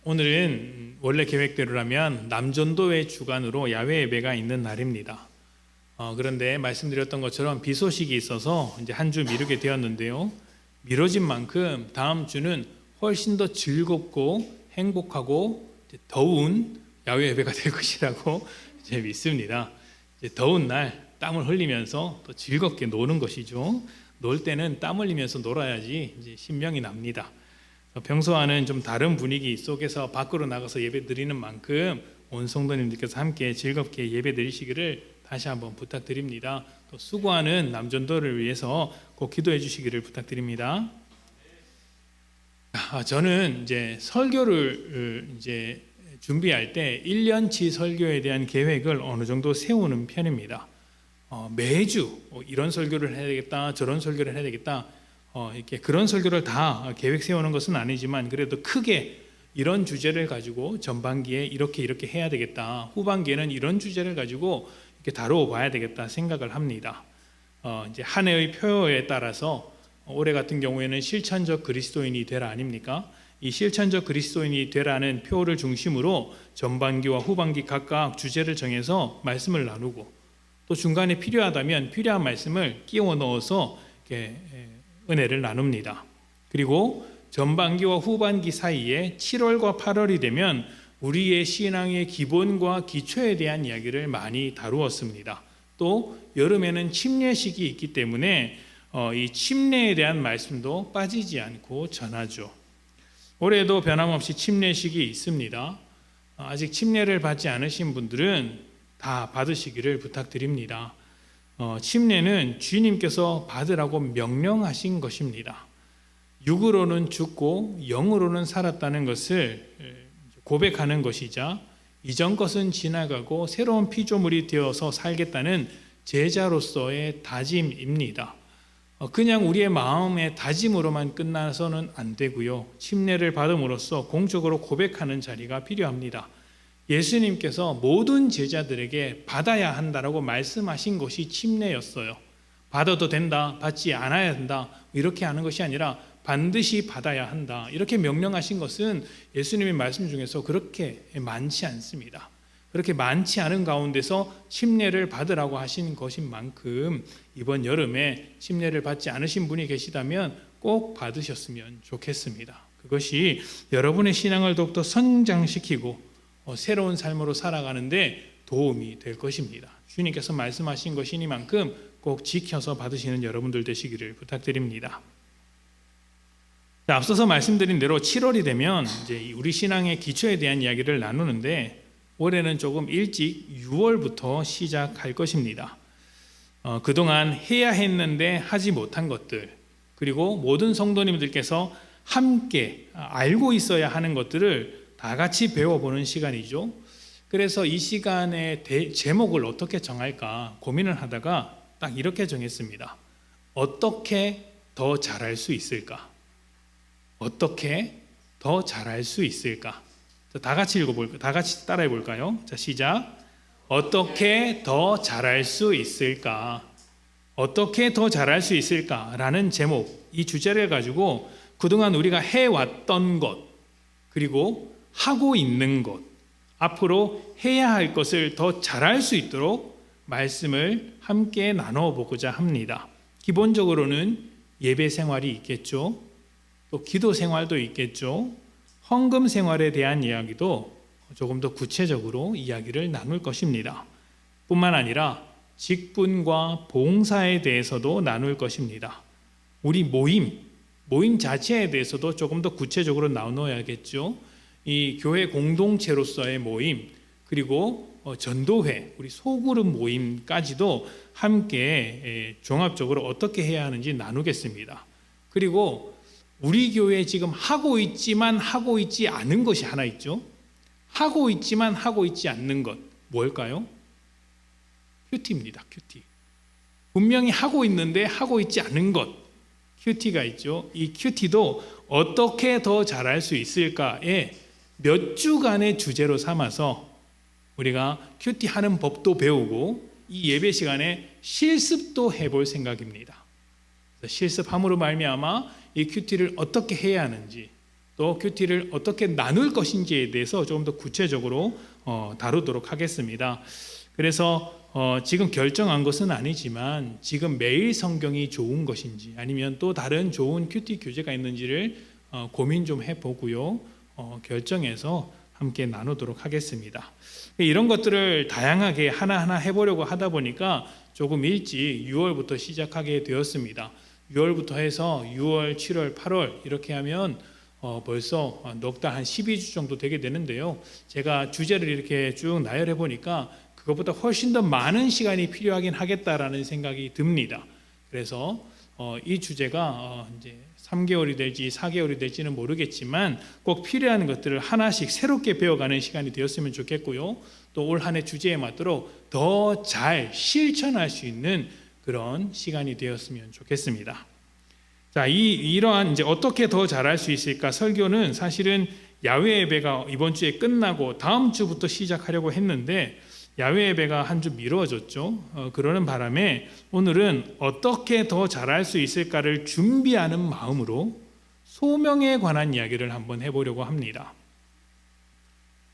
오늘은 원래 계획대로라면 남전도회 주간으로 야외 예배가 있는 날입니다. 그런데 말씀드렸던 것처럼 비 소식이 있어서 이제 한 주 미루게 되었는데요. 미뤄진 만큼 다음 주는 훨씬 더 즐겁고 행복하고 더운 야외 예배가 될 것이라고 이제 믿습니다. 이제 더운 날 땀을 흘리면서 또 즐겁게 노는 것이죠. 놀 때는 땀 흘리면서 놀아야지 이제 신명이 납니다. 평소와는 좀 다른 분위기 속에서 밖으로 나가서 예배 드리는 만큼 온 성도님들께서 함께 즐겁게 예배 드리시기를 다시 한번 부탁드립니다. 또 수고하는 남전도를 위해서 꼭 기도해 주시기를 부탁드립니다. 저는 이제 설교를 이제 준비할 때 1년치 설교에 대한 계획을 어느 정도 세우는 편입니다. 매주 이런 설교를 해야 되겠다, 저런 설교를 해야 되겠다. 이렇게 그런 설교를 다 계획 세우는 것은 아니지만 그래도 크게 이런 주제를 가지고 전반기에 이렇게 해야 되겠다, 후반기에는 이런 주제를 가지고 이렇게 다루어 봐야 되겠다 생각을 합니다. 이제 한 해의 표어에 따라서 올해 같은 경우에는 실천적 그리스도인이 되라 아닙니까? 이 실천적 그리스도인이 되라는 표어를 중심으로 전반기와 후반기 각각 주제를 정해서 말씀을 나누고 또 중간에 필요하다면 필요한 말씀을 끼워 넣어서 이렇게 은혜를 나눕니다. 그리고 전반기와 후반기 사이에 7월과 8월이 되면 우리의 신앙의 기본과 기초에 대한 이야기를 많이 다루었습니다. 또 여름에는 침례식이 있기 때문에 이 침례에 대한 말씀도 빠지지 않고 전하죠. 올해도 변함없이 침례식이 있습니다. 아직 침례를 받지 않으신 분들은 다 받으시기를 부탁드립니다. 침례는 주님께서 받으라고 명령하신 것입니다. 육으로는 죽고 영으로는 살았다는 것을 고백하는 것이자 이전 것은 지나가고 새로운 피조물이 되어서 살겠다는 제자로서의 다짐입니다. 그냥 우리의 마음의 다짐으로만 끝나서는 안 되고요. 침례를 받음으로써 공적으로 고백하는 자리가 필요합니다. 예수님께서 모든 제자들에게 받아야 한다라고 말씀하신 것이 침례였어요. 받아도 된다, 받지 않아야 한다 이렇게 하는 것이 아니라 반드시 받아야 한다 이렇게 명령하신 것은 예수님의 말씀 중에서 그렇게 많지 않습니다. 그렇게 많지 않은 가운데서 침례를 받으라고 하신 것인 만큼 이번 여름에 침례를 받지 않으신 분이 계시다면 꼭 받으셨으면 좋겠습니다. 그것이 여러분의 신앙을 더욱더 성장시키고 새로운 삶으로 살아가는데 도움이 될 것입니다. 주님께서 말씀하신 것이니만큼 꼭 지켜서 받으시는 여러분들 되시기를 부탁드립니다. 앞서서 말씀드린 대로 7월이 되면 이제 우리 신앙의 기초에 대한 이야기를 나누는데 올해는 조금 일찍 6월부터 시작할 것입니다. 그동안 해야 했는데 하지 못한 것들 그리고 모든 성도님들께서 함께 알고 있어야 하는 것들을 다 같이 배워보는 시간이죠. 그래서 이 시간의 제목을 어떻게 정할까 고민을 하다가 딱 이렇게 정했습니다. 어떻게 더 잘할 수 있을까? 어떻게 더 잘할 수 있을까? 다 같이 읽어볼까요? 다 같이 따라해 볼까요? 자, 시작. 어떻게 더 잘할 수 있을까? 어떻게 더 잘할 수 있을까? 라는 제목, 이 주제를 가지고 그동안 우리가 해왔던 것 그리고 하고 있는 것, 앞으로 해야 할 것을 더 잘할 수 있도록 말씀을 함께 나눠보고자 합니다. 기본적으로는 예배 생활이 있겠죠. 또 기도 생활도 있겠죠. 헌금 생활에 대한 이야기도 조금 더 구체적으로 이야기를 나눌 것입니다. 뿐만 아니라 직분과 봉사에 대해서도 나눌 것입니다. 우리 모임 자체에 대해서도 조금 더 구체적으로 나눠야겠죠. 이 교회 공동체로서의 모임 그리고 전도회 우리 소그룹 모임까지도 함께 종합적으로 어떻게 해야 하는지 나누겠습니다. 그리고 우리 교회에 지금 하고 있지만 하고 있지 않은 것이 하나 있죠. 하고 있지만 하고 있지 않는 것 뭘까요? 큐티입니다. 큐티. 분명히 하고 있는데 하고 있지 않은 것 큐티가 있죠. 이 큐티도 어떻게 더 잘할 수 있을까에 몇 주간의 주제로 삼아서 우리가 큐티 하는 법도 배우고 이 예배 시간에 실습도 해볼 생각입니다. 실습함으로 말미암아 이 큐티를 어떻게 해야 하는지, 또 큐티를 어떻게 나눌 것인지에 대해서 조금 더 구체적으로 다루도록 하겠습니다. 그래서 지금 결정한 것은 아니지만 지금 매일 성경이 좋은 것인지 아니면 또 다른 좋은 큐티 교재가 있는지를 고민 좀 해보고요. 결정해서 함께 나누도록 하겠습니다. 이런 것들을 다양하게 하나하나 해보려고 하다 보니까 조금 일찍 6월부터 시작하게 되었습니다. 6월부터 해서 6월, 7월, 8월 이렇게 하면 벌써 넉 달 한 12주 정도 되게 되는데요. 제가 주제를 이렇게 쭉 나열해 보니까 그것보다 훨씬 더 많은 시간이 필요하긴 하겠다라는 생각이 듭니다. 그래서 이 주제가 이제 3개월이 될지 4개월이 될지는 모르겠지만 꼭 필요한 것들을 하나씩 새롭게 배워가는 시간이 되었으면 좋겠고요. 또 올 한 해 주제에 맞도록 더 잘 실천할 수 있는 그런 시간이 되었으면 좋겠습니다. 자, 이러한 이제 어떻게 더 잘할 수 있을까? 설교는 사실은 야외 예배가 이번 주에 끝나고 다음 주부터 시작하려고 했는데 야외 예배가 한 주 미뤄졌죠. 그러는 바람에 오늘은 어떻게 더 잘할 수 있을까를 준비하는 마음으로 소명에 관한 이야기를 한번 해보려고 합니다.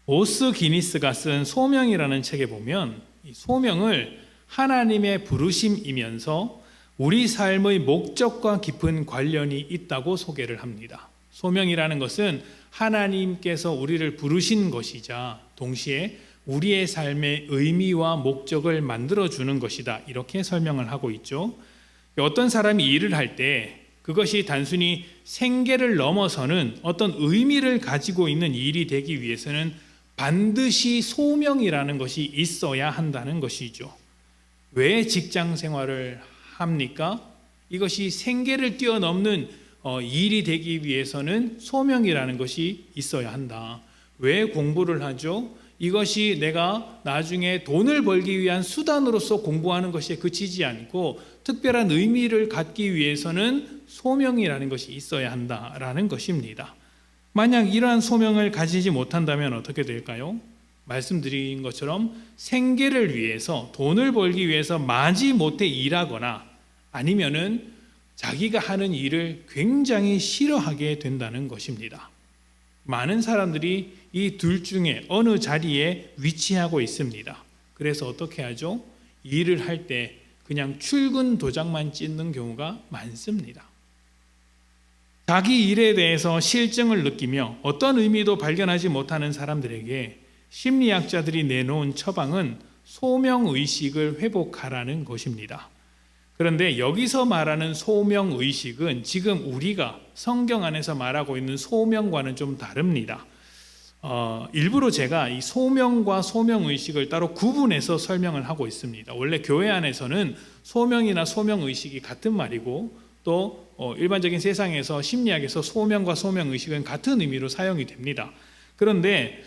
오스 기니스가 쓴 소명이라는 책에 보면 이 소명을 하나님의 부르심이면서 우리 삶의 목적과 깊은 관련이 있다고 소개를 합니다. 소명이라는 것은 하나님께서 우리를 부르신 것이자 동시에 우리의 삶의 의미와 목적을 만들어주는 것이다. 이렇게 설명을 하고 있죠. 어떤 사람이 일을 할 때 그것이 단순히 생계를 넘어서는 어떤 의미를 가지고 있는 일이 되기 위해서는 반드시 소명이라는 것이 있어야 한다는 것이죠. 왜 직장 생활을 합니까? 이것이 생계를 뛰어넘는 일이 되기 위해서는 소명이라는 것이 있어야 한다. 왜 공부를 하죠? 이것이 내가 나중에 돈을 벌기 위한 수단으로서 공부하는 것에 그치지 않고 특별한 의미를 갖기 위해서는 소명이라는 것이 있어야 한다라는 것입니다. 만약 이러한 소명을 가지지 못한다면 어떻게 될까요? 말씀드린 것처럼 생계를 위해서 돈을 벌기 위해서 마지못해 일하거나 아니면은 자기가 하는 일을 굉장히 싫어하게 된다는 것입니다. 많은 사람들이 이 둘 중에 어느 자리에 위치하고 있습니다. 그래서 어떻게 하죠? 일을 할 때 그냥 출근 도장만 찍는 경우가 많습니다. 자기 일에 대해서 실증을 느끼며 어떤 의미도 발견하지 못하는 사람들에게 심리학자들이 내놓은 처방은 소명의식을 회복하라는 것입니다. 그런데 여기서 말하는 소명의식은 지금 우리가 성경 안에서 말하고 있는 소명과는 좀 다릅니다. 일부러 제가 이 소명과 소명의식을 따로 구분해서 설명을 하고 있습니다. 원래 교회 안에서는 소명이나 소명의식이 같은 말이고 또 일반적인 세상에서 심리학에서 소명과 소명의식은 같은 의미로 사용이 됩니다. 그런데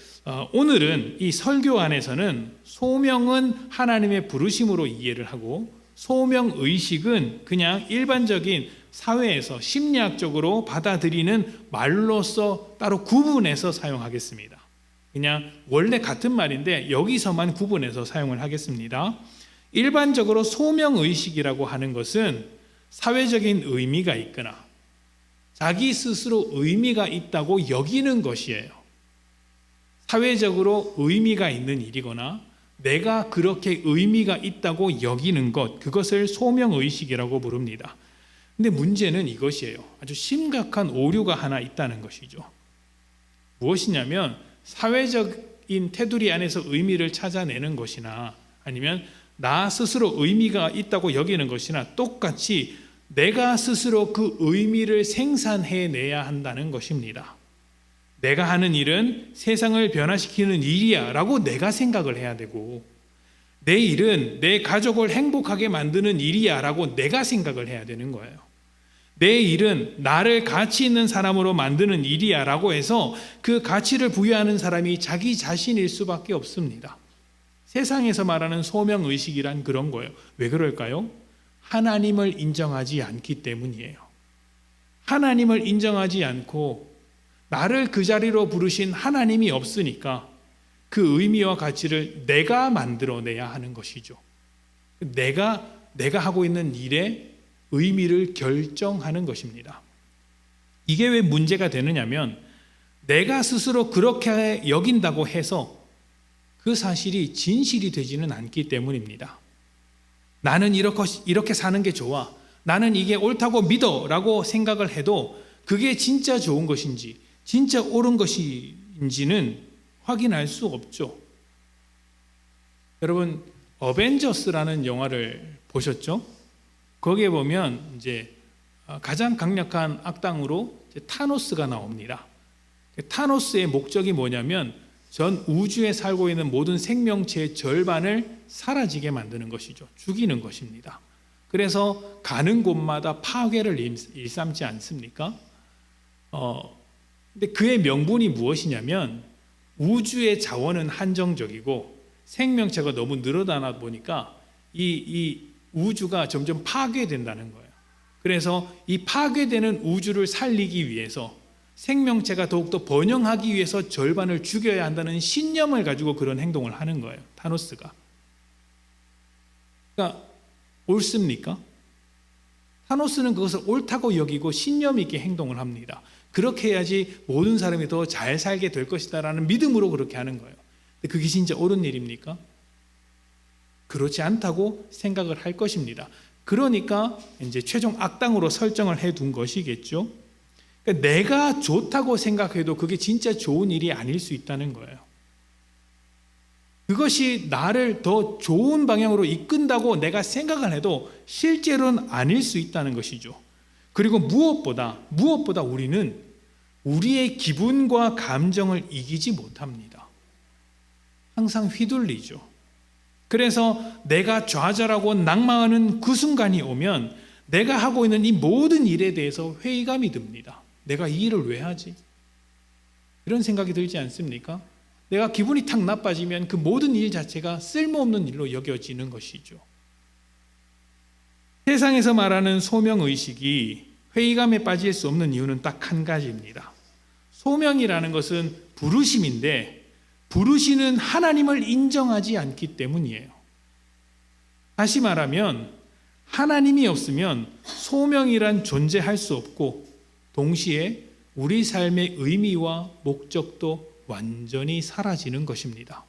오늘은 이 설교 안에서는 소명은 하나님의 부르심으로 이해를 하고 소명의식은 그냥 일반적인 사회에서 심리학적으로 받아들이는 말로서 따로 구분해서 사용하겠습니다. 그냥 원래 같은 말인데 여기서만 구분해서 사용을 하겠습니다. 일반적으로 소명의식이라고 하는 것은 사회적인 의미가 있거나 자기 스스로 의미가 있다고 여기는 것이에요. 사회적으로 의미가 있는 일이거나 내가 그렇게 의미가 있다고 여기는 것, 그것을 소명의식이라고 부릅니다. 근데 문제는 이것이에요. 아주 심각한 오류가 하나 있다는 것이죠. 무엇이냐면 사회적인 테두리 안에서 의미를 찾아내는 것이나 아니면 나 스스로 의미가 있다고 여기는 것이나 똑같이 내가 스스로 그 의미를 생산해내야 한다는 것입니다. 내가 하는 일은 세상을 변화시키는 일이야 라고 내가 생각을 해야 되고 내 일은 내 가족을 행복하게 만드는 일이야 라고 내가 생각을 해야 되는 거예요. 내 일은 나를 가치 있는 사람으로 만드는 일이야 라고 해서 그 가치를 부여하는 사람이 자기 자신일 수밖에 없습니다. 세상에서 말하는 소명의식이란 그런 거예요. 왜 그럴까요? 하나님을 인정하지 않기 때문이에요. 하나님을 인정하지 않고 나를 그 자리로 부르신 하나님이 없으니까 그 그 의미와 가치를 내가 만들어내야 하는 것이죠. 내가 하고 있는 일의 의미를 결정하는 것입니다. 이게 왜 문제가 되느냐면 내가 스스로 그렇게 여긴다고 해서 그 사실이 진실이 되지는 않기 때문입니다. 나는 이렇게 사는 게 좋아, 나는 이게 옳다고 믿어 라고 생각을 해도 그게 진짜 좋은 것인지 진짜 옳은 것인지는 확인할 수 없죠. 여러분, 어벤져스라는 영화를 보셨죠? 거기에 보면 이제 가장 강력한 악당으로 타노스가 나옵니다. 타노스의 목적이 뭐냐면 전 우주에 살고 있는 모든 생명체의 절반을 사라지게 만드는 것이죠. 죽이는 것입니다. 그래서 가는 곳마다 파괴를 일삼지 않습니까? 근데 그의 명분이 무엇이냐면 우주의 자원은 한정적이고 생명체가 너무 늘어나다 보니까 이 우주가 점점 파괴된다는 거예요. 그래서 이 파괴되는 우주를 살리기 위해서 생명체가 더욱더 번영하기 위해서 절반을 죽여야 한다는 신념을 가지고 그런 행동을 하는 거예요. 타노스가. 그러니까 옳습니까? 타노스는 그것을 옳다고 여기고 신념 있게 행동을 합니다. 그렇게 해야지 모든 사람이 더 잘 살게 될 것이다 라는 믿음으로 그렇게 하는 거예요. 근데 그게 진짜 옳은 일입니까? 그렇지 않다고 생각을 할 것입니다. 그러니까 이제 최종 악당으로 설정을 해둔 것이겠죠. 그러니까 내가 좋다고 생각해도 그게 진짜 좋은 일이 아닐 수 있다는 거예요. 그것이 나를 더 좋은 방향으로 이끈다고 내가 생각을 해도 실제로는 아닐 수 있다는 것이죠. 그리고 무엇보다 우리는 우리의 기분과 감정을 이기지 못합니다. 항상 휘둘리죠. 그래서 내가 좌절하고 낙망하는 그 순간이 오면 내가 하고 있는 이 모든 일에 대해서 회의감이 듭니다. 내가 이 일을 왜 하지? 이런 생각이 들지 않습니까? 내가 기분이 탁 나빠지면 그 모든 일 자체가 쓸모없는 일로 여겨지는 것이죠. 세상에서 말하는 소명의식이 회의감에 빠질 수 없는 이유는 딱 한 가지입니다. 소명이라는 것은 부르심인데 부르시는 하나님을 인정하지 않기 때문이에요. 다시 말하면 하나님이 없으면 소명이란 존재할 수 없고 동시에 우리 삶의 의미와 목적도 완전히 사라지는 것입니다.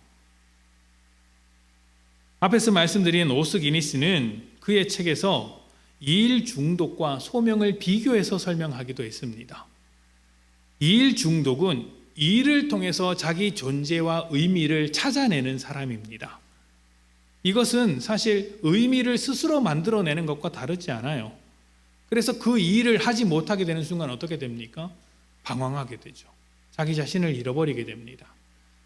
앞에서 말씀드린 오스 기니스는 그의 책에서 일 중독과 소명을 비교해서 설명하기도 했습니다. 일 중독은 일을 통해서 자기 존재와 의미를 찾아내는 사람입니다. 이것은 사실 의미를 스스로 만들어내는 것과 다르지 않아요. 그래서 그 일을 하지 못하게 되는 순간 어떻게 됩니까? 방황하게 되죠. 자기 자신을 잃어버리게 됩니다.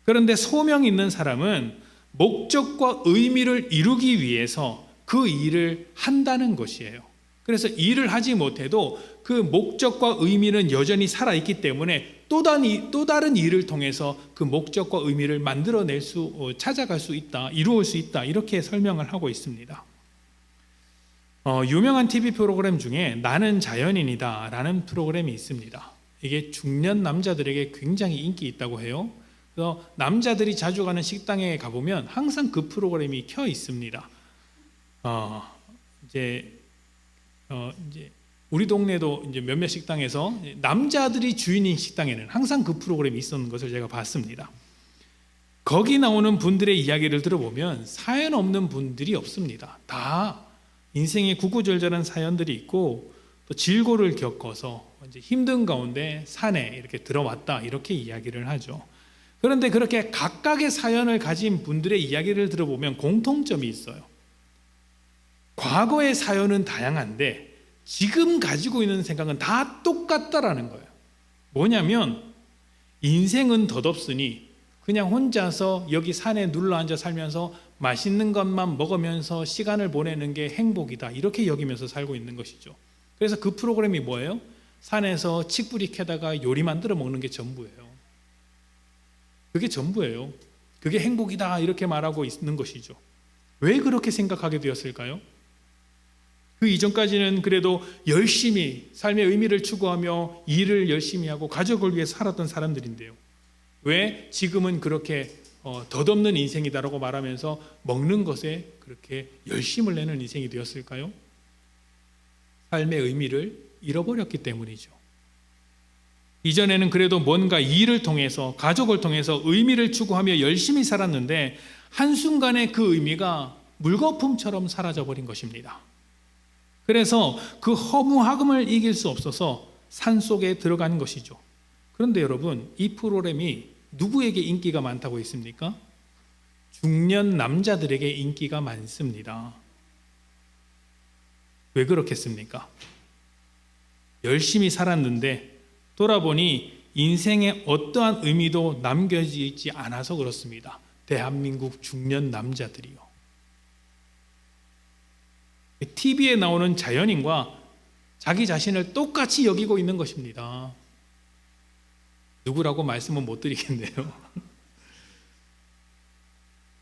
그런데 소명 있는 사람은 목적과 의미를 이루기 위해서 그 일을 한다는 것이에요. 그래서 일을 하지 못해도 그 목적과 의미는 여전히 살아있기 때문에 또 다른 일을 통해서 그 목적과 의미를 만들어낼 찾아갈 수 있다, 이루을 수 있다, 이렇게 설명을 하고 있습니다. 유명한 TV 프로그램 중에 나는 자연인이다 라는 프로그램이 있습니다. 이게 중년 남자들에게 굉장히 인기 있다고 해요. 그래서 남자들이 자주 가는 식당에 가보면 항상 그 프로그램이 켜 있습니다. 이제 우리 동네도 이제 몇몇 식당에서 남자들이 주인인 식당에는 항상 그 프로그램이 있었는 것을 제가 봤습니다. 거기 나오는 분들의 이야기를 들어보면 사연 없는 분들이 없습니다. 다 인생의 구구절절한 사연들이 있고 또 질고를 겪어서 이제 힘든 가운데 산에 이렇게 들어왔다 이렇게 이야기를 하죠. 그런데 그렇게 각각의 사연을 가진 분들의 이야기를 들어보면 공통점이 있어요. 과거의 사연은 다양한데 지금 가지고 있는 생각은 다 똑같다라는 거예요. 뭐냐면 인생은 덧없으니 그냥 혼자서 여기 산에 눌러앉아 살면서 맛있는 것만 먹으면서 시간을 보내는 게 행복이다 이렇게 여기면서 살고 있는 것이죠. 그래서 그 프로그램이 뭐예요? 산에서 칡뿌리 캐다가 요리 만들어 먹는 게 전부예요. 그게 전부예요. 그게 행복이다 이렇게 말하고 있는 것이죠. 왜 그렇게 생각하게 되었을까요? 그 이전까지는 그래도 열심히 삶의 의미를 추구하며 일을 열심히 하고 가족을 위해 살았던 사람들인데요. 왜 지금은 그렇게 덧없는 인생이다라고 말하면서 먹는 것에 그렇게 열심을 내는 인생이 되었을까요? 삶의 의미를 잃어버렸기 때문이죠. 이전에는 그래도 뭔가 일을 통해서, 가족을 통해서 의미를 추구하며 열심히 살았는데 한순간에 그 의미가 물거품처럼 사라져버린 것입니다. 그래서 그 허무함을 이길 수 없어서 산속에 들어간 것이죠. 그런데 여러분, 이 프로그램이 누구에게 인기가 많다고 했습니까? 중년 남자들에게 인기가 많습니다. 왜 그렇겠습니까? 열심히 살았는데 돌아보니 인생에 어떠한 의미도 남겨지지 않아서 그렇습니다. 대한민국 중년 남자들이요. TV에 나오는 자연인과 자기 자신을 똑같이 여기고 있는 것입니다. 누구라고 말씀은 못 드리겠네요.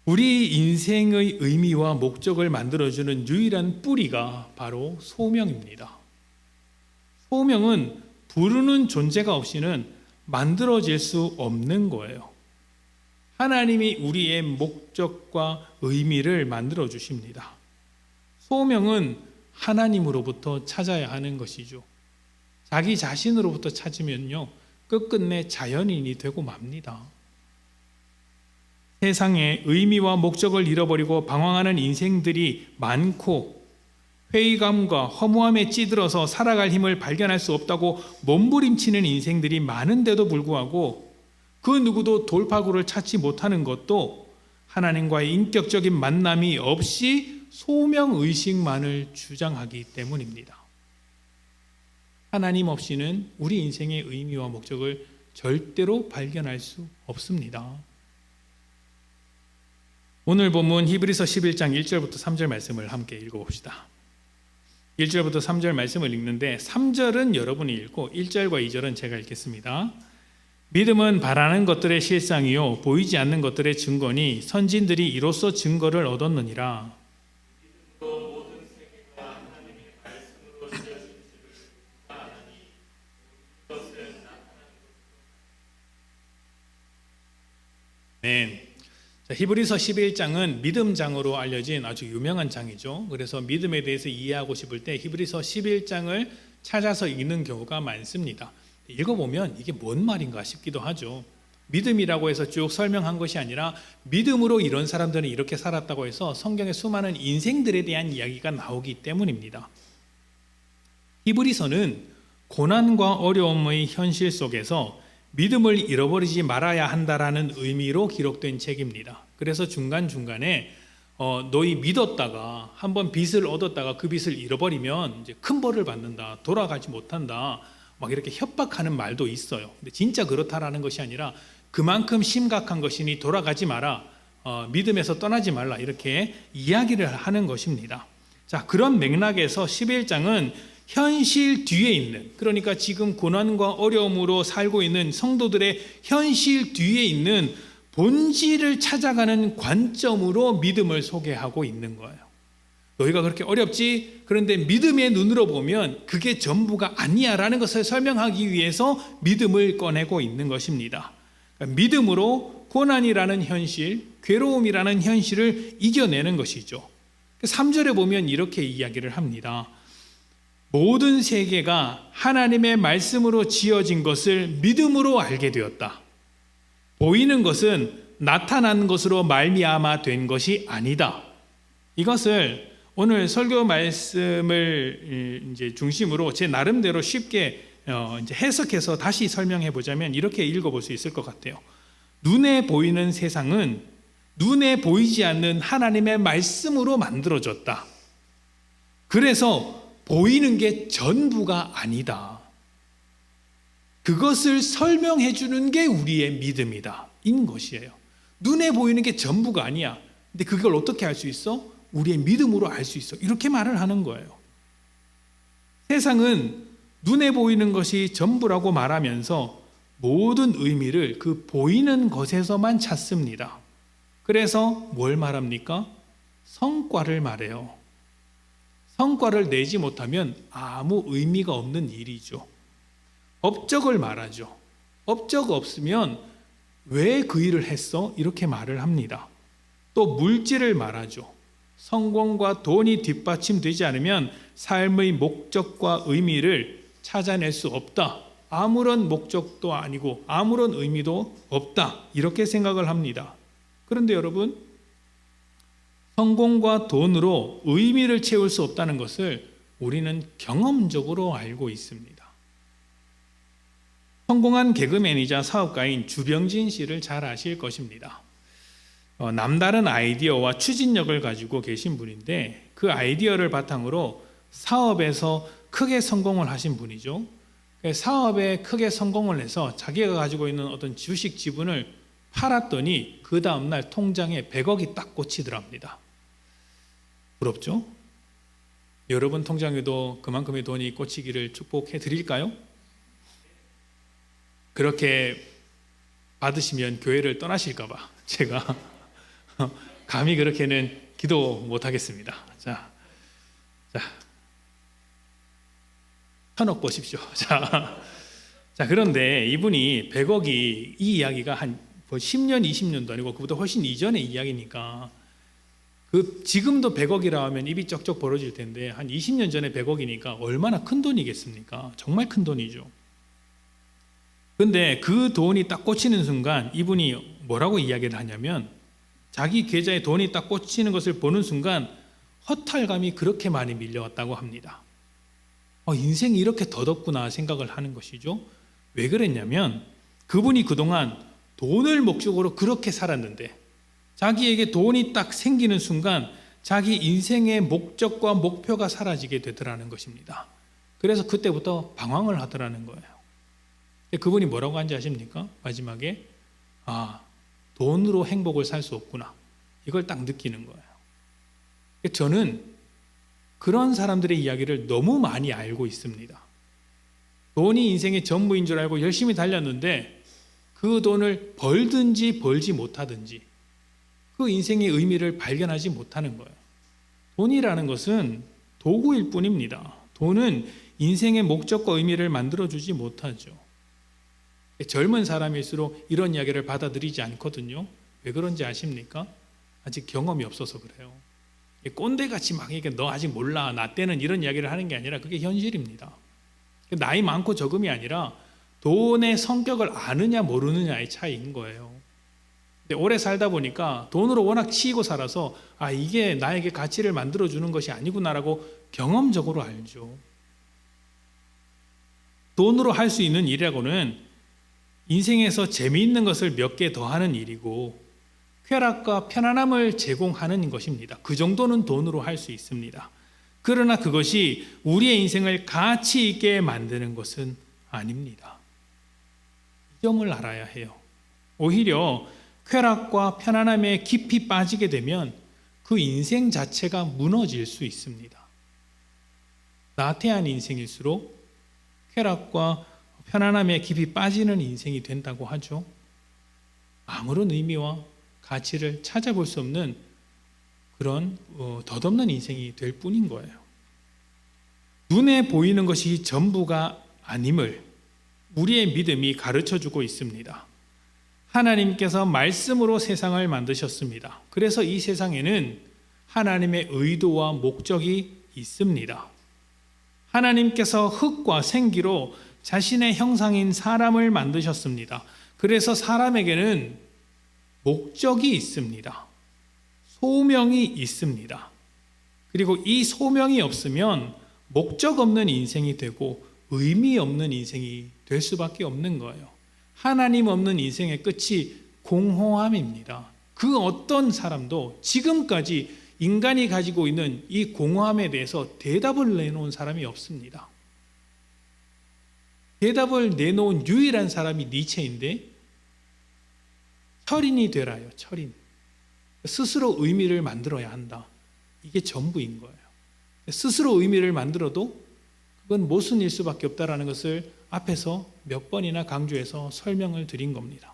우리 인생의 의미와 목적을 만들어주는 유일한 뿌리가 바로 소명입니다. 소명은 부르는 존재가 없이는 만들어질 수 없는 거예요. 하나님이 우리의 목적과 의미를 만들어 주십니다. 소명은 하나님으로부터 찾아야 하는 것이죠. 자기 자신으로부터 찾으면요, 끝끝내 자연인이 되고 맙니다. 세상에 의미와 목적을 잃어버리고 방황하는 인생들이 많고 회의감과 허무함에 찌들어서 살아갈 힘을 발견할 수 없다고 몸부림치는 인생들이 많은데도 불구하고 그 누구도 돌파구를 찾지 못하는 것도 하나님과의 인격적인 만남이 없이 소명의식만을 주장하기 때문입니다. 하나님 없이는 우리 인생의 의미와 목적을 절대로 발견할 수 없습니다. 오늘 본문 히브리서 11장 1절부터 3절 말씀을 함께 읽어봅시다. 1절부터 3절 말씀을 읽는데 3절은 여러분이 읽고 1절과 2절은 제가 읽겠습니다. 믿음은 바라는 것들의 실상이요 보이지 않는 것들의 증거니 선진들이 이로써 증거를 얻었느니라. 네. 히브리서 11장은 믿음장으로 알려진 아주 유명한 장이죠. 그래서 믿음에 대해서 이해하고 싶을 때 히브리서 11장을 찾아서 읽는 경우가 많습니다. 읽어보면 이게 뭔 말인가 싶기도 하죠. 믿음이라고 해서 쭉 설명한 것이 아니라 믿음으로 이런 사람들은 이렇게 살았다고 해서 성경의 수많은 인생들에 대한 이야기가 나오기 때문입니다. 히브리서는 고난과 어려움의 현실 속에서 믿음을 잃어버리지 말아야 한다라는 의미로 기록된 책입니다. 그래서 중간중간에 너희 믿었다가 한번 빚을 얻었다가 그 빚을 잃어버리면 이제 큰 벌을 받는다, 돌아가지 못한다, 막 이렇게 협박하는 말도 있어요. 근데 진짜 그렇다라는 것이 아니라 그만큼 심각한 것이니 돌아가지 마라, 믿음에서 떠나지 말라, 이렇게 이야기를 하는 것입니다. 자, 그런 맥락에서 11장은 현실 뒤에 있는, 그러니까 지금 고난과 어려움으로 살고 있는 성도들의 현실 뒤에 있는 본질을 찾아가는 관점으로 믿음을 소개하고 있는 거예요. 너희가 그렇게 어렵지? 그런데 믿음의 눈으로 보면 그게 전부가 아니야 라는 것을 설명하기 위해서 믿음을 꺼내고 있는 것입니다. 그러니까 믿음으로 고난이라는 현실, 괴로움이라는 현실을 이겨내는 것이죠. 3절에 보면 이렇게 이야기를 합니다. 모든 세계가 하나님의 말씀으로 지어진 것을 믿음으로 알게 되었다. 보이는 것은 나타난 것으로 말미암아 된 것이 아니다. 이것을 오늘 설교 말씀을 이제 중심으로 제 나름대로 쉽게 이제 해석해서 다시 설명해 보자면 이렇게 읽어볼 수 있을 것 같아요. 눈에 보이는 세상은 눈에 보이지 않는 하나님의 말씀으로 만들어졌다. 그래서 보이는 게 전부가 아니다. 그것을 설명해 주는 게 우리의 믿음이다. 인 것이에요. 눈에 보이는 게 전부가 아니야. 근데 그걸 어떻게 알 수 있어? 우리의 믿음으로 알 수 있어. 이렇게 말을 하는 거예요. 세상은 눈에 보이는 것이 전부라고 말하면서 모든 의미를 그 보이는 것에서만 찾습니다. 그래서 뭘 말합니까? 성과를 말해요. 성과를 내지 못하면 아무 의미가 없는 일이죠. 업적을 말하죠. 업적 없으면 왜 그 일을 했어? 이렇게 말을 합니다. 또 물질을 말하죠. 성공과 돈이 뒷받침되지 않으면 삶의 목적과 의미를 찾아낼 수 없다. 아무런 목적도 아니고 아무런 의미도 없다. 이렇게 생각을 합니다. 그런데 여러분, 성공과 돈으로 의미를 채울 수 없다는 것을 우리는 경험적으로 알고 있습니다. 성공한 개그맨이자 사업가인 주병진 씨를 잘 아실 것입니다. 남다른 아이디어와 추진력을 가지고 계신 분인데 그 아이디어를 바탕으로 사업에서 크게 성공을 하신 분이죠. 사업에 크게 성공을 해서 자기가 가지고 있는 어떤 주식 지분을 팔았더니 그 다음날 통장에 100억이 딱 꽂히더랍니다. 부럽죠? 여러분 통장에도 그만큼의 돈이 꽂히기를 축복해 드릴까요? 그렇게 받으시면 교회를 떠나실까 봐 제가 감히 그렇게는 기도 못 하겠습니다. 자, 1000억 보십시오. 자, 그런데 이분이 100억이 이 이야기가 한 10년, 20년도 아니고 그보다 훨씬 이전의 이야기니까 지금도 100억이라 하면 입이 쩍쩍 벌어질 텐데 한 20년 전에 100억이니까 얼마나 큰 돈이겠습니까? 정말 큰 돈이죠. 근데 그 돈이 딱 꽂히는 순간 이분이 뭐라고 이야기를 하냐면 자기 계좌에 돈이 딱 꽂히는 것을 보는 순간 허탈감이 그렇게 많이 밀려왔다고 합니다. 인생이 이렇게 더덥구나 생각을 하는 것이죠. 왜 그랬냐면 그분이 그동안 돈을 목적으로 그렇게 살았는데 자기에게 돈이 딱 생기는 순간 자기 인생의 목적과 목표가 사라지게 되더라는 것입니다. 그래서 그때부터 방황을 하더라는 거예요. 그분이 뭐라고 한지 아십니까? 마지막에 돈으로 행복을 살 수 없구나. 이걸 딱 느끼는 거예요. 저는 그런 사람들의 이야기를 너무 많이 알고 있습니다. 돈이 인생의 전부인 줄 알고 열심히 달렸는데 그 돈을 벌든지 벌지 못하든지 그 인생의 의미를 발견하지 못하는 거예요. 돈이라는 것은 도구일 뿐입니다. 돈은 인생의 목적과 의미를 만들어주지 못하죠. 젊은 사람일수록 이런 이야기를 받아들이지 않거든요. 왜 그런지 아십니까? 아직 경험이 없어서 그래요. 꼰대같이 막 이게 너 아직 몰라 나 때는 이런 이야기를 하는 게 아니라 그게 현실입니다. 나이 많고 적음이 아니라 돈의 성격을 아느냐 모르느냐의 차이인 거예요. 근데 오래 살다 보니까 돈으로 워낙 치이고 살아서 이게 나에게 가치를 만들어주는 것이 아니구나라고 경험적으로 알죠. 돈으로 할 수 있는 일이라고는 인생에서 재미있는 것을 몇 개 더하는 일이고 쾌락과 편안함을 제공하는 것입니다. 그 정도는 돈으로 할 수 있습니다. 그러나 그것이 우리의 인생을 가치 있게 만드는 것은 아닙니다. 이 점을 알아야 해요. 오히려 쾌락과 편안함에 깊이 빠지게 되면 그 인생 자체가 무너질 수 있습니다. 나태한 인생일수록 쾌락과 편안함에 깊이 빠지는 인생이 된다고 하죠. 아무런 의미와 가치를 찾아볼 수 없는 그런 덧없는 인생이 될 뿐인 거예요. 눈에 보이는 것이 전부가 아님을 우리의 믿음이 가르쳐주고 있습니다. 하나님께서 말씀으로 세상을 만드셨습니다. 그래서 이 세상에는 하나님의 의도와 목적이 있습니다. 하나님께서 흙과 생기로 자신의 형상인 사람을 만드셨습니다. 그래서 사람에게는 목적이 있습니다. 소명이 있습니다. 그리고 이 소명이 없으면 목적 없는 인생이 되고 의미 없는 인생이 될 수밖에 없는 거예요. 하나님 없는 인생의 끝이 공허함입니다. 그 어떤 사람도 지금까지 인간이 가지고 있는 이 공허함에 대해서 대답을 내놓은 사람이 없습니다. 대답을 내놓은 유일한 사람이 니체인데 철인이 되라요. 철인. 스스로 의미를 만들어야 한다. 이게 전부인 거예요. 스스로 의미를 만들어도 그건 모순일 수밖에 없다는 것을 앞에서 몇 번이나 강조해서 설명을 드린 겁니다.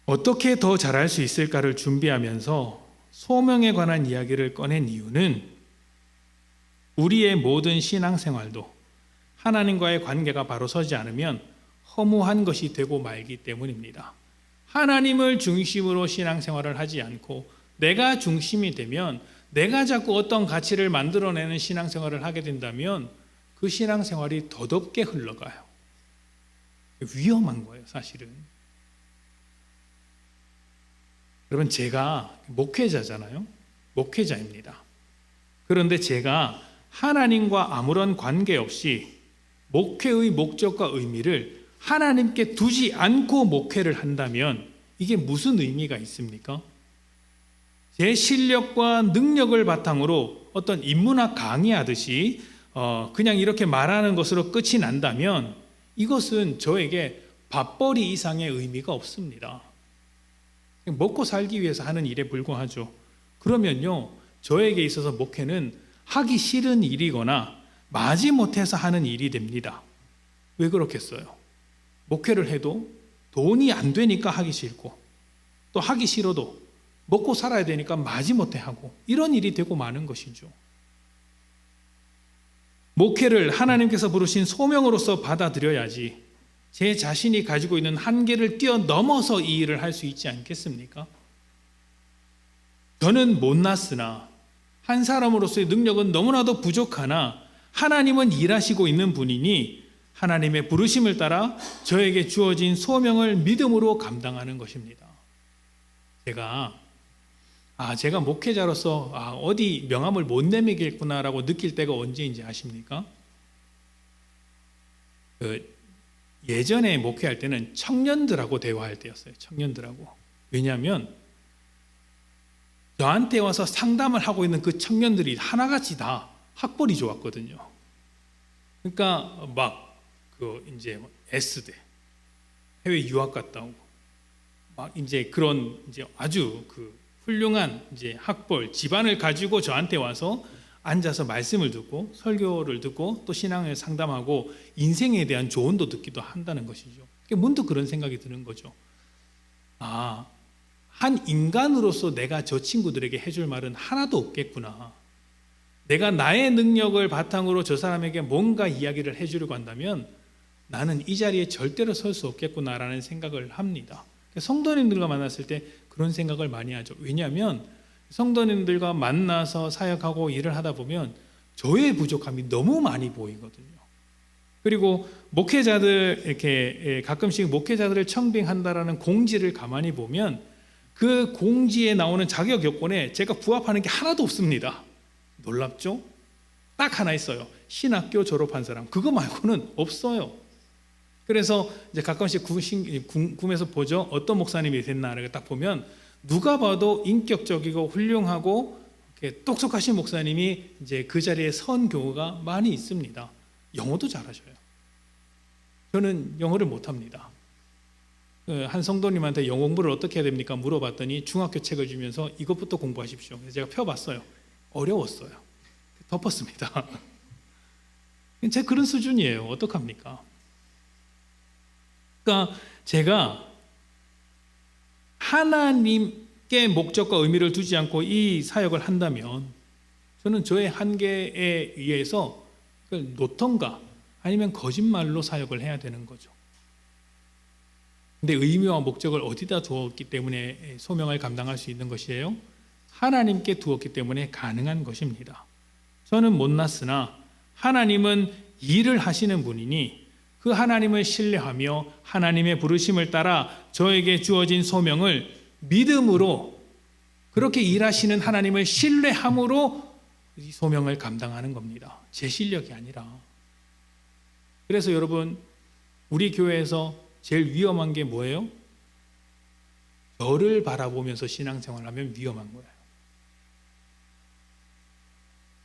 어떻게 더 잘할 수 있을까를 준비하면서 소명에 관한 이야기를 꺼낸 이유는 우리의 모든 신앙생활도 하나님과의 관계가 바로 서지 않으면 허무한 것이 되고 말기 때문입니다. 하나님을 중심으로 신앙생활을 하지 않고 내가 중심이 되면, 내가 자꾸 어떤 가치를 만들어내는 신앙생활을 하게 된다면 그 신앙생활이 더덥게 흘러가요. 위험한 거예요, 사실은. 여러분, 제가 목회자잖아요. 목회자입니다. 그런데 제가 하나님과 아무런 관계없이 목회의 목적과 의미를 하나님께 두지 않고 목회를 한다면 이게 무슨 의미가 있습니까? 제 실력과 능력을 바탕으로 어떤 인문학 강의하듯이 그냥 이렇게 말하는 것으로 끝이 난다면 이것은 저에게 밥벌이 이상의 의미가 없습니다. 먹고 살기 위해서 하는 일에 불과하죠. 그러면요, 저에게 있어서 목회는 하기 싫은 일이거나 마지못해서 하는 일이 됩니다. 왜 그렇겠어요? 목회를 해도 돈이 안 되니까 하기 싫고, 또 하기 싫어도 먹고 살아야 되니까 마지못해 하고, 이런 일이 되고 마는 것이죠. 목회를 하나님께서 부르신 소명으로서 받아들여야지 제 자신이 가지고 있는 한계를 뛰어넘어서 이 일을 할 수 있지 않겠습니까? 저는 못났으나 한 사람으로서의 능력은 너무나도 부족하나 하나님은 일하시고 있는 분이니 하나님의 부르심을 따라 저에게 주어진 소명을 믿음으로 감당하는 것입니다. 제가 목회자로서 어디 명함을 못 내밀겠구나라고 느낄 때가 언제인지 아십니까? 예전에 목회할 때는 청년들하고 대화할 때였어요. 청년들하고. 왜냐하면 저한테 와서 상담을 하고 있는 그 청년들이 하나같이 다 학벌이 좋았거든요. 그러니까 이제 S대 해외 유학 갔다 오고 이제 그런 이제 아주 훌륭한 이제 학벌 집안을 가지고 저한테 와서 앉아서 말씀을 듣고 설교를 듣고 또 신앙을 상담하고 인생에 대한 조언도 듣기도 한다는 것이죠. 문득 그런 생각이 드는 거죠. 한 인간으로서 내가 저 친구들에게 해줄 말은 하나도 없겠구나. 내가 나의 능력을 바탕으로 저 사람에게 뭔가 이야기를 해주려고 한다면 나는 이 자리에 절대로 설 수 없겠구나라는 생각을 합니다. 성도님들과 만났을 때 그런 생각을 많이 하죠. 왜냐하면 성도님들과 만나서 사역하고 일을 하다 보면 저의 부족함이 너무 많이 보이거든요. 그리고 목회자들 이렇게 가끔씩 목회자들을 청빙한다라는 공지를 가만히 보면 그 공지에 나오는 자격 요건에 제가 부합하는 게 하나도 없습니다. 놀랍죠? 딱 하나 있어요. 신학교 졸업한 사람. 그거 말고는 없어요. 그래서 이제 가끔씩 궁금해서 보죠. 어떤 목사님이 됐나 딱 보면 누가 봐도 인격적이고 훌륭하고 똑똑하신 목사님이 이제 그 자리에 선 경우가 많이 있습니다. 영어도 잘하셔요. 저는 영어를 못합니다. 한 성도님한테 영어 공부를 어떻게 해야 됩니까? 물어봤더니 중학교 책을 주면서 이것부터 공부하십시오. 그래서 제가 펴봤어요. 어려웠어요. 덮었습니다. 제가 그런 수준이에요. 어떡합니까? 그러니까 제가 하나님께 목적과 의미를 두지 않고 이 사역을 한다면 저는 저의 한계에 의해서 놓던가 아니면 거짓말로 사역을 해야 되는 거죠. 근데 의미와 목적을 어디다 두었기 때문에 소명을 감당할 수 있는 것이에요? 하나님께 두었기 때문에 가능한 것입니다. 저는 못났으나 하나님은 일을 하시는 분이니 그 하나님을 신뢰하며 하나님의 부르심을 따라 저에게 주어진 소명을 믿음으로 그렇게 일하시는 하나님을 신뢰함으로 이 소명을 감당하는 겁니다. 제 실력이 아니라. 그래서 여러분, 우리 교회에서 제일 위험한 게 뭐예요? 저를 바라보면서 신앙생활을 하면 위험한 거예요.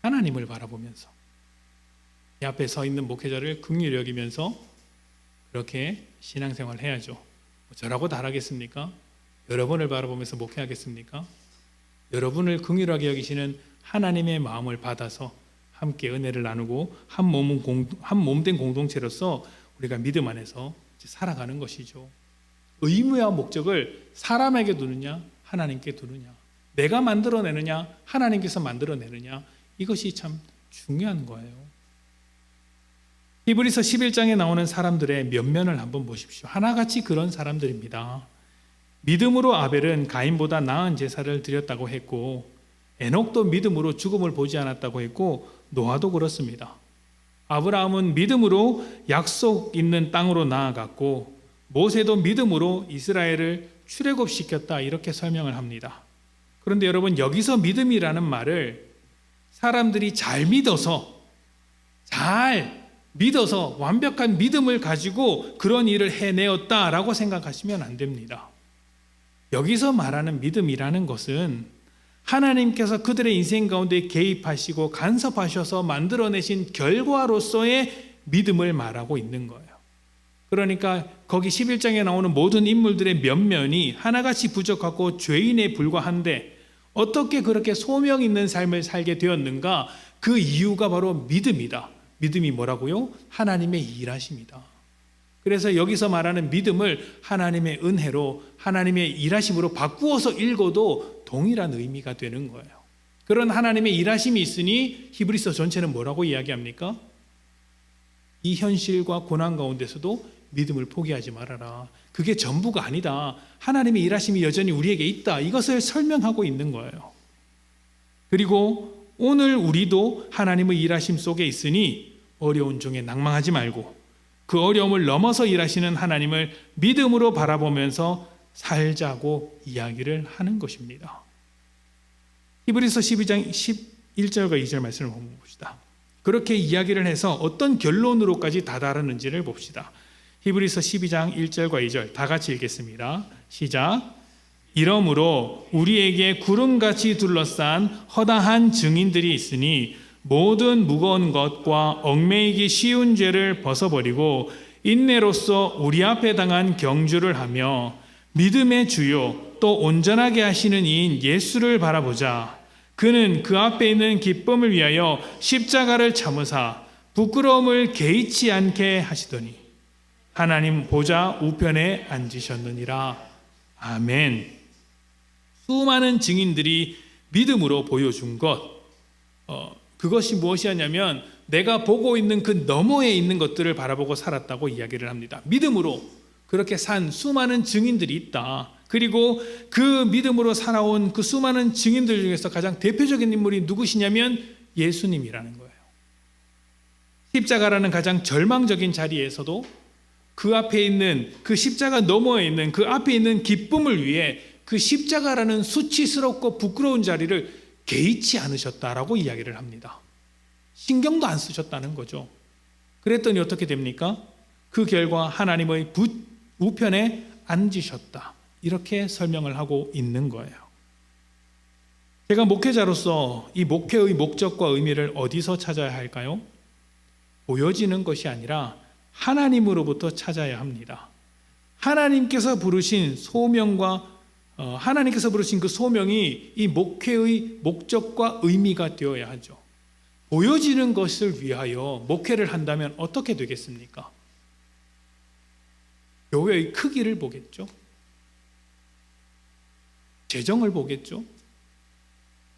하나님을 바라보면서 이 앞에 서 있는 목회자를 긍휼히 여기면서 그렇게 신앙생활을 해야죠. 저라고 다르겠습니까? 여러분을 바라보면서 목회하겠습니까? 여러분을 긍휼하게 여기시는 하나님의 마음을 받아서 함께 은혜를 나누고 한 몸된 공동체로서 우리가 믿음 안에서 살아가는 것이죠. 의무와 목적을 사람에게 두느냐 하나님께 두느냐, 내가 만들어내느냐 하나님께서 만들어내느냐, 이것이 참 중요한 거예요. 히브리서 11장에 나오는 사람들의 면면을 한번 보십시오. 하나같이 그런 사람들입니다. 믿음으로 아벨은 가인보다 나은 제사를 드렸다고 했고, 에녹도 믿음으로 죽음을 보지 않았다고 했고, 노아도 그렇습니다. 아브라함은 믿음으로 약속 있는 땅으로 나아갔고, 모세도 믿음으로 이스라엘을 출애굽시켰다, 이렇게 설명을 합니다. 그런데 여러분, 여기서 믿음이라는 말을 사람들이 잘 믿어서 완벽한 믿음을 가지고 그런 일을 해내었다라고 생각하시면 안 됩니다. 여기서 말하는 믿음이라는 것은 하나님께서 그들의 인생 가운데 개입하시고 간섭하셔서 만들어내신 결과로서의 믿음을 말하고 있는 거예요. 그러니까 거기 11장에 나오는 모든 인물들의 면면이 하나같이 부족하고 죄인에 불과한데 어떻게 그렇게 소명 있는 삶을 살게 되었는가? 그 이유가 바로 믿음이다. 믿음이 뭐라고요? 하나님의 일하심이다. 그래서 여기서 말하는 믿음을 하나님의 은혜로, 하나님의 일하심으로 바꾸어서 읽어도 동일한 의미가 되는 거예요. 그런 하나님의 일하심이 있으니 히브리서 전체는 뭐라고 이야기합니까? 이 현실과 고난 가운데서도 믿음을 포기하지 말아라. 그게 전부가 아니다. 하나님의 일하심이 여전히 우리에게 있다. 이것을 설명하고 있는 거예요. 그리고 오늘 우리도 하나님의 일하심 속에 있으니 어려운 중에 낭망하지 말고 그 어려움을 넘어서 일하시는 하나님을 믿음으로 바라보면서 살자고 이야기를 하는 것입니다. 히브리서 12장 11절과 2절 말씀을 봅시다. 그렇게 이야기를 해서 어떤 결론으로까지 다다르는지를 봅시다. 히브리서 12장 1절과 2절 다 같이 읽겠습니다. 시작. 이러므로 우리에게 구름같이 둘러싼 허다한 증인들이 있으니 모든 무거운 것과 얽매이기 쉬운 죄를 벗어버리고 인내로써 우리 앞에 당한 경주를 하며 믿음의 주요 또 온전하게 하시는 이인 예수를 바라보자. 그는 그 앞에 있는 기쁨을 위하여 십자가를 참으사 부끄러움을 개의치 않게 하시더니 하나님 보좌 우편에 앉으셨느니라. 아멘. 수많은 증인들이 믿음으로 보여준 것, 그것이 무엇이었냐면 내가 보고 있는 그 너머에 있는 것들을 바라보고 살았다고 이야기를 합니다. 믿음으로 그렇게 산 수많은 증인들이 있다. 그리고 그 믿음으로 살아온 그 수많은 증인들 중에서 가장 대표적인 인물이 누구시냐면 예수님이라는 거예요. 십자가라는 가장 절망적인 자리에서도 그 앞에 있는 그 십자가 너머에 있는 그 앞에 있는 기쁨을 위해 그 십자가라는 수치스럽고 부끄러운 자리를 개의치 않으셨다라고 이야기를 합니다. 신경도 안 쓰셨다는 거죠. 그랬더니 어떻게 됩니까? 그 결과 하나님의 우편에 앉으셨다. 이렇게 설명을 하고 있는 거예요. 제가 목회자로서 이 목회의 목적과 의미를 어디서 찾아야 할까요? 보여지는 것이 아니라 하나님으로부터 찾아야 합니다. 하나님께서 부르신 소명과 하나님께서 부르신 그 소명이 이 목회의 목적과 의미가 되어야 하죠. 보여지는 것을 위하여 목회를 한다면 어떻게 되겠습니까? 교회의 크기를 보겠죠. 재정을 보겠죠.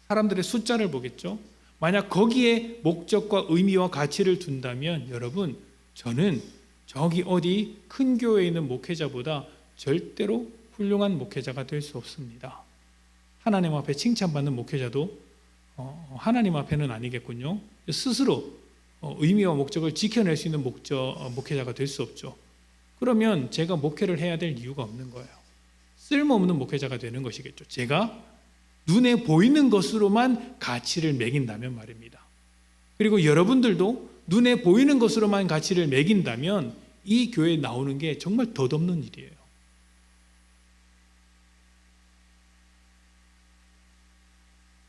사람들의 숫자를 보겠죠. 만약 거기에 목적과 의미와 가치를 둔다면 여러분, 저는 저기 어디 큰 교회에 있는 목회자보다 절대로 훌륭한 목회자가 될 수 없습니다. 하나님 앞에 칭찬받는 목회자도 하나님 앞에는 아니겠군요. 스스로 의미와 목적을 지켜낼 수 있는 목회자가 될 수 없죠. 그러면 제가 목회를 해야 될 이유가 없는 거예요. 쓸모없는 목회자가 되는 것이겠죠. 제가 눈에 보이는 것으로만 가치를 매긴다면 말입니다. 그리고 여러분들도 눈에 보이는 것으로만 가치를 매긴다면 이 교회에 나오는 게 정말 덧없는 일이에요.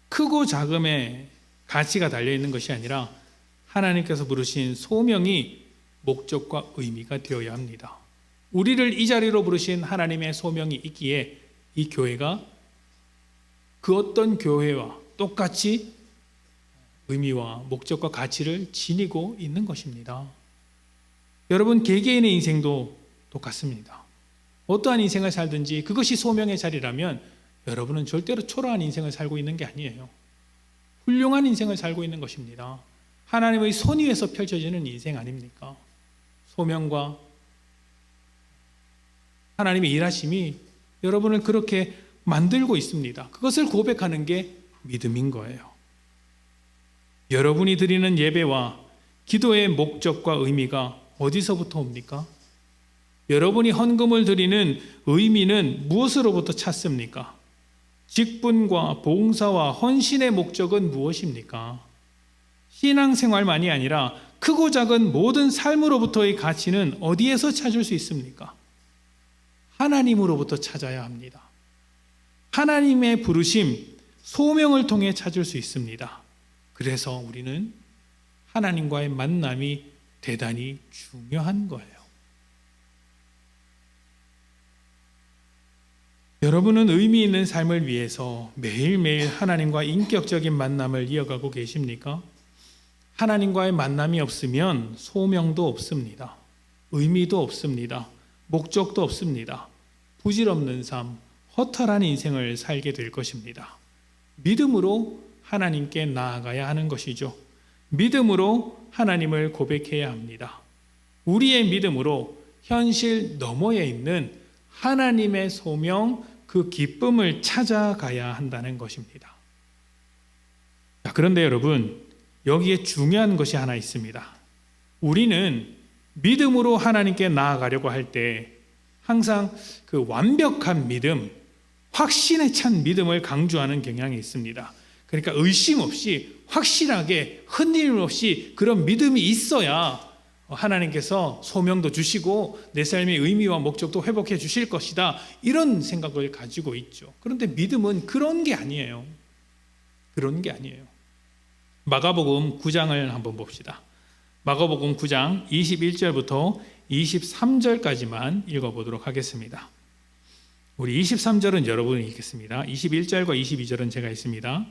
크고 작음에 가치가 달려있는 것이 아니라 하나님께서 부르신 소명이 목적과 의미가 되어야 합니다. 우리를 이 자리로 부르신 하나님의 소명이 있기에 이 교회가 그 어떤 교회와 똑같이 의미와 목적과 가치를 지니고 있는 것입니다. 여러분, 개개인의 인생도 똑같습니다. 어떠한 인생을 살든지 그것이 소명의 자리라면 여러분은 절대로 초라한 인생을 살고 있는 게 아니에요. 훌륭한 인생을 살고 있는 것입니다. 하나님의 손 위에서 펼쳐지는 인생 아닙니까? 소명과 하나님의 일하심이 여러분을 그렇게 만들고 있습니다. 그것을 고백하는 게 믿음인 거예요. 여러분이 드리는 예배와 기도의 목적과 의미가 어디서부터 옵니까? 여러분이 헌금을 드리는 의미는 무엇으로부터 찾습니까? 직분과 봉사와 헌신의 목적은 무엇입니까? 신앙생활만이 아니라 크고 작은 모든 삶으로부터의 가치는 어디에서 찾을 수 있습니까? 하나님으로부터 찾아야 합니다. 하나님의 부르심, 소명을 통해 찾을 수 있습니다. 그래서 우리는 하나님과의 만남이 대단히 중요한 거예요. 여러분은 의미 있는 삶을 위해서 매일매일 하나님과 인격적인 만남을 이어가고 계십니까? 하나님과의 만남이 없으면 소명도 없습니다. 의미도 없습니다. 목적도 없습니다. 부질없는 삶, 허탈한 인생을 살게 될 것입니다. 믿음으로 하나님께 나아가야 하는 것이죠. 믿음으로 하나님을 고백해야 합니다. 우리의 믿음으로 현실 너머에 있는 하나님의 소명, 그 기쁨을 찾아가야 한다는 것입니다. 그런데 여러분, 여기에 중요한 것이 하나 있습니다. 우리는 믿음으로 하나님께 나아가려고 할 때 항상 그 완벽한 믿음, 확신에 찬 믿음을 강조하는 경향이 있습니다. 그러니까 의심 없이 확실하게 흔들림 없이 그런 믿음이 있어야 하나님께서 소명도 주시고 내 삶의 의미와 목적도 회복해 주실 것이다, 이런 생각을 가지고 있죠. 그런데 믿음은 그런 게 아니에요. 그런 게 아니에요. 마가복음 9장을 한번 봅시다. 마가복음 9장 21절부터 23절까지만 읽어보도록 하겠습니다. 우리 23절은 여러분이 읽겠습니다. 21절과 22절은 제가 읽습니다.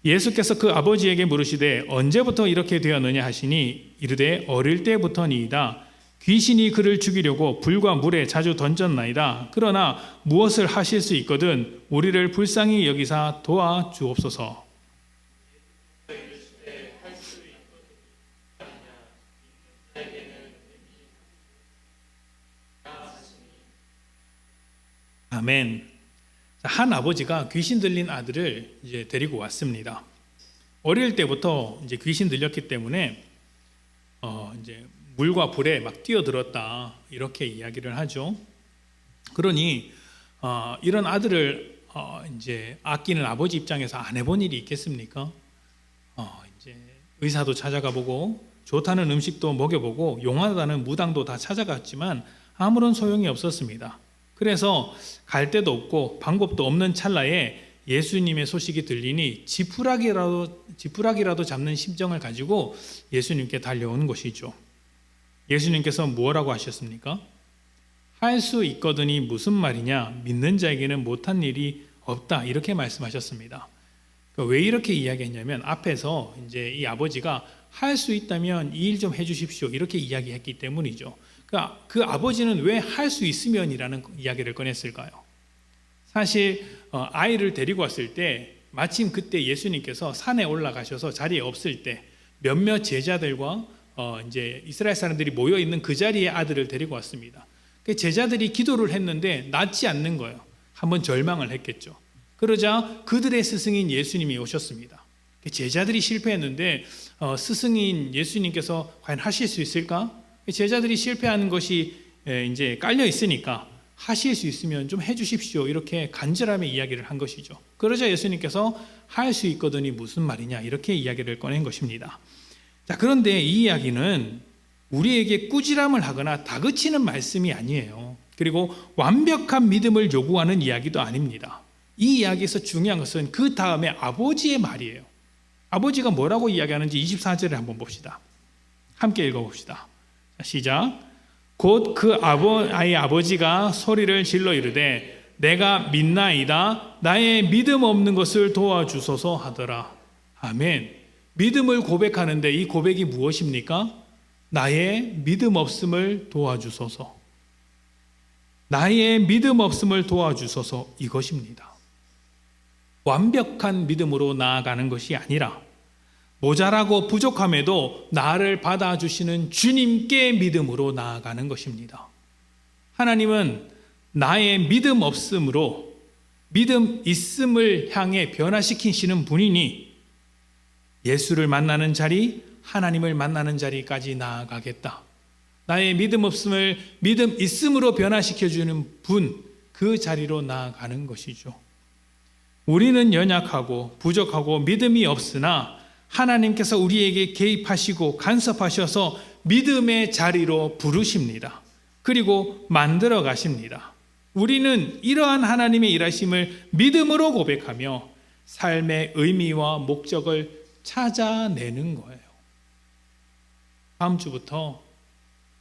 예수께서 그 아버지에게 물으시되 언제부터 이렇게 되었느냐 하시니 이르되 어릴 때부터니이다. 귀신이 그를 죽이려고 불과 물에 자주 던졌나이다. 그러나 무엇을 하실 수 있거든 우리를 불쌍히 여기사 도와주옵소서. 아멘. 한 아버지가 귀신 들린 아들을 이제 데리고 왔습니다. 어릴 때부터 이제 귀신 들렸기 때문에 이제 물과 불에 막 뛰어들었다, 이렇게 이야기를 하죠. 그러니 이런 아들을 이제 아끼는 아버지 입장에서 안 해본 일이 있겠습니까? 이제 의사도 찾아가 보고 좋다는 음식도 먹여보고 용하다는 무당도 다 찾아갔지만 아무런 소용이 없었습니다. 그래서 갈 데도 없고 방법도 없는 찰나에 예수님의 소식이 들리니 지푸라기라도 잡는 심정을 가지고 예수님께 달려오는 것이죠. 예수님께서 무엇라고 하셨습니까? 할 수 있거든이 무슨 말이냐? 믿는 자에게는 못한 일이 없다, 이렇게 말씀하셨습니다. 왜 이렇게 이야기했냐면 앞에서 이제 이 아버지가 할 수 있다면 이 일 좀 해주십시오, 이렇게 이야기했기 때문이죠. 그러니까 그 아버지는 왜 할 수 있으면이라는 이야기를 꺼냈을까요? 사실 아이를 데리고 왔을 때 마침 그때 예수님께서 산에 올라가셔서 자리에 없을 때 몇몇 제자들과 이제 이스라엘 사람들이 모여 있는 그 자리에 아들을 데리고 왔습니다. 그 제자들이 기도를 했는데 낫지 않는 거예요. 한번 절망을 했겠죠. 그러자 그들의 스승인 예수님이 오셨습니다. 제자들이 실패했는데 스승인 예수님께서 과연 하실 수 있을까? 제자들이 실패하는 것이 이제 깔려 있으니까 하실 수 있으면 좀 해주십시오, 이렇게 간절함의 이야기를 한 것이죠. 그러자 예수님께서 할 수 있거든이 무슨 말이냐, 이렇게 이야기를 꺼낸 것입니다. 자, 그런데 이 이야기는 우리에게 꾸지람을 하거나 다그치는 말씀이 아니에요. 그리고 완벽한 믿음을 요구하는 이야기도 아닙니다. 이 이야기에서 중요한 것은 그 다음에 아버지의 말이에요. 아버지가 뭐라고 이야기하는지 24절에 한번 봅시다. 함께 읽어봅시다. 시작. 곧 그 아이의 아버지가 소리를 질러 이르되 내가 믿나이다. 나의 믿음 없는 것을 도와주소서 하더라. 아멘. 믿음을 고백하는데 이 고백이 무엇입니까? 나의 믿음 없음을 도와주소서. 나의 믿음 없음을 도와주소서, 이것입니다. 완벽한 믿음으로 나아가는 것이 아니라 모자라고 부족함에도 나를 받아주시는 주님께 믿음으로 나아가는 것입니다. 하나님은 나의 믿음 없음으로 믿음 있음을 향해 변화시키시는 분이니 예수를 만나는 자리, 하나님을 만나는 자리까지 나아가겠다. 나의 믿음 없음을 믿음 있음으로 변화시켜주는 분, 그 자리로 나아가는 것이죠. 우리는 연약하고 부족하고 믿음이 없으나 하나님께서 우리에게 개입하시고 간섭하셔서 믿음의 자리로 부르십니다. 그리고 만들어 가십니다. 우리는 이러한 하나님의 일하심을 믿음으로 고백하며 삶의 의미와 목적을 찾아내는 거예요. 다음 주부터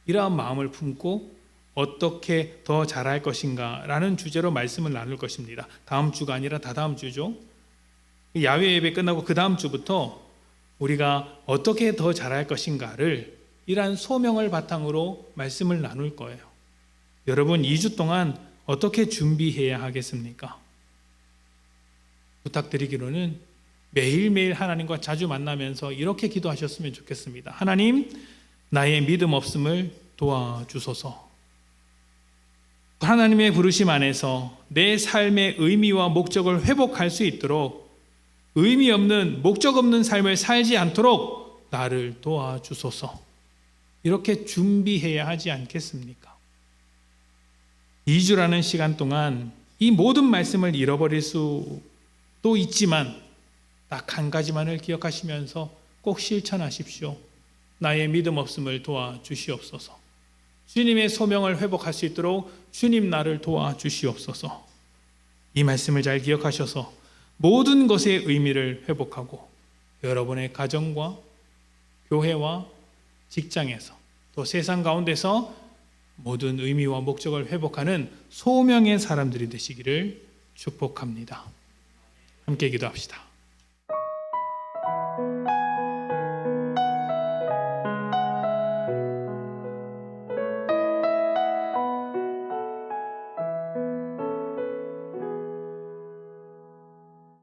이러한 마음을 품고 어떻게 더 잘할 것인가 라는 주제로 말씀을 나눌 것입니다. 다음 주가 아니라 다다음 주죠. 야외 예배 끝나고 그 다음 주부터 우리가 어떻게 더 잘할 것인가를 이러한 소명을 바탕으로 말씀을 나눌 거예요. 여러분 2주 동안 어떻게 준비해야 하겠습니까? 부탁드리기로는 매일매일 하나님과 자주 만나면서 이렇게 기도하셨으면 좋겠습니다. 하나님, 나의 믿음 없음을 도와주소서. 하나님의 부르심 안에서 내 삶의 의미와 목적을 회복할 수 있도록 의미 없는, 목적 없는 삶을 살지 않도록 나를 도와주소서. 이렇게 준비해야 하지 않겠습니까? 2주라는 시간 동안 이 모든 말씀을 잃어버릴 수도 있지만 딱 한 가지만을 기억하시면서 꼭 실천하십시오. 나의 믿음 없음을 도와주시옵소서. 주님의 소명을 회복할 수 있도록 주님 나를 도와주시옵소서. 이 말씀을 잘 기억하셔서 모든 것의 의미를 회복하고 여러분의 가정과 교회와 직장에서 또 세상 가운데서 모든 의미와 목적을 회복하는 소명의 사람들이 되시기를 축복합니다. 함께 기도합시다.